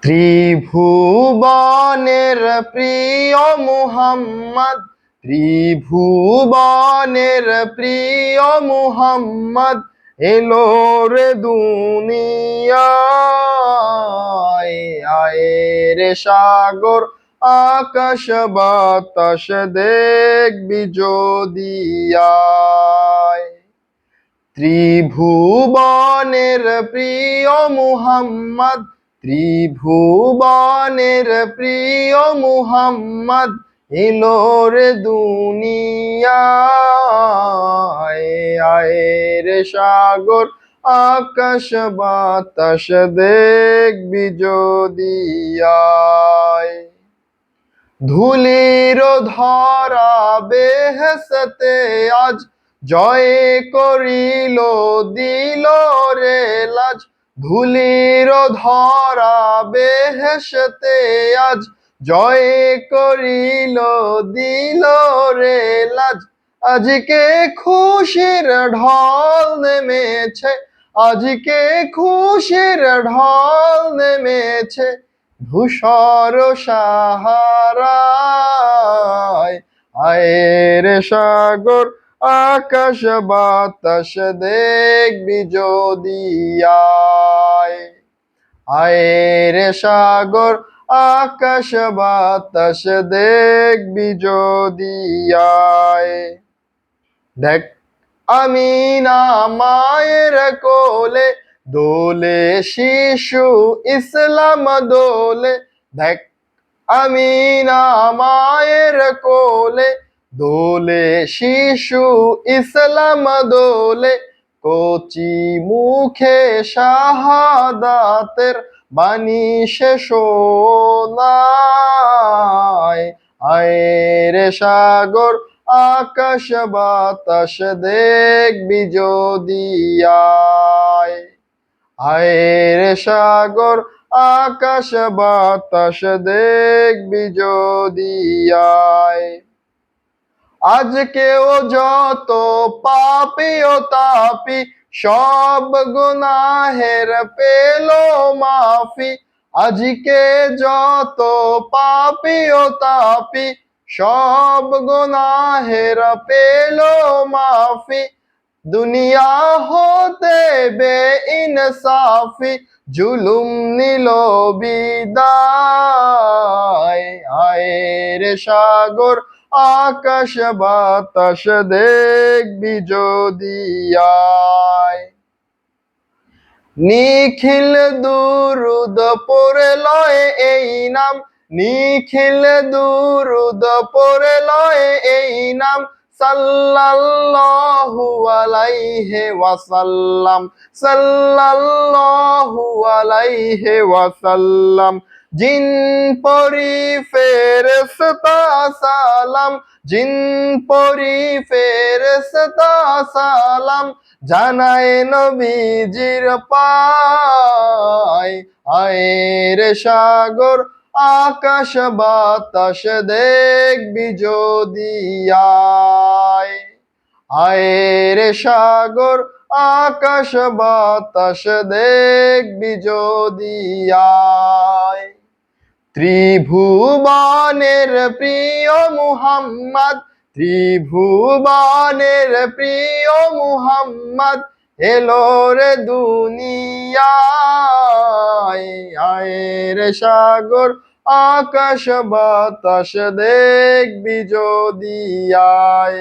ত্রিভুবনের প্রিয় মুহাম্মদ, ত্রিভুবনের প্রিয় মুহাম্মদ এলো রে দুনিয়ায়। আয় রে সাগর আকাশ বাতাস দেখবি যদি আয়। ত্রিভুবনের প্রিয় মুহাম্মদ, ত্রিভুবনের প্রিয় মুহাম্মদ এলো রে দুনিয়ায়। আয় রে সাগর আকাশ বাতাস দেখবি যদি আয়। ধুলির ধরা বেহেশতে আজ জয় করিল দিল রে লাজ। ধুলির ধরা বেহেশতে আজ জয় করিল দিল রে লাজ। আজকে খুশির ঢল নেমেছে, আজকে খুশির ঢল নেমেছে ধূসর সাহারায়। আয় রে সাগর আকাশ বাতাস দেখবি যদি আয়। আয় রে সাগর আকাশ বাতাস দেখবি যদি আয়। দেখ আমিনা মায়ের কোলে দোলে শিশু ইসলাম দোলে। দেখ আমিনা মায়ের কোলে দোলে শিশু ইসলাম দোলে। কচি মুখে শাহাদাতের বাণী সে শোনায়। আয় রে সাগর আকাশ বাতাস দেখবি যদি আয়। আয় রে সাগর আকাশ বাতাস দেখবি যদি আয়। আজকেও যত পাপী ও তাপী সব গুনাহের পেল মাফি। আজকে যত পাপী ও তাপী সব গুনাহের পেল মাফি। দুনিয়া হতে বেইনসাফি জুলুম নিল বিদায়। আয় রে সাগর আকাশ বাতাস দেখবি যদি আয়। নিখিল দুরুদ পড়ে লয় এই নাম, নিখিল দুরুদ পড়ে লয় এই নাম। সাল্লাল্লাহু আলাইহি ওয়াসাল্লাম, সাল্লাল্লাহু আলাইহি ওয়াসাল্লাম। জিন পরি ফেরেশতা সালাম, জিন পরি ফেরেশতা সালাম জানায় নবীজির পায়। আয় রে সাগর আকাশ বাতাস দেখবি যদি আয়। আয় রে সাগর আকাশ বাতাস দেখবি যদি আয়। ত্রিভুবনের প্রিয় মুহাম্মদ, ত্রিভুবনের প্রিয় মুহাম্মদ এলো রে দুনিয়ায়। আয় রে সাগর আকাশ বাতাস দেখবি যদি আয়।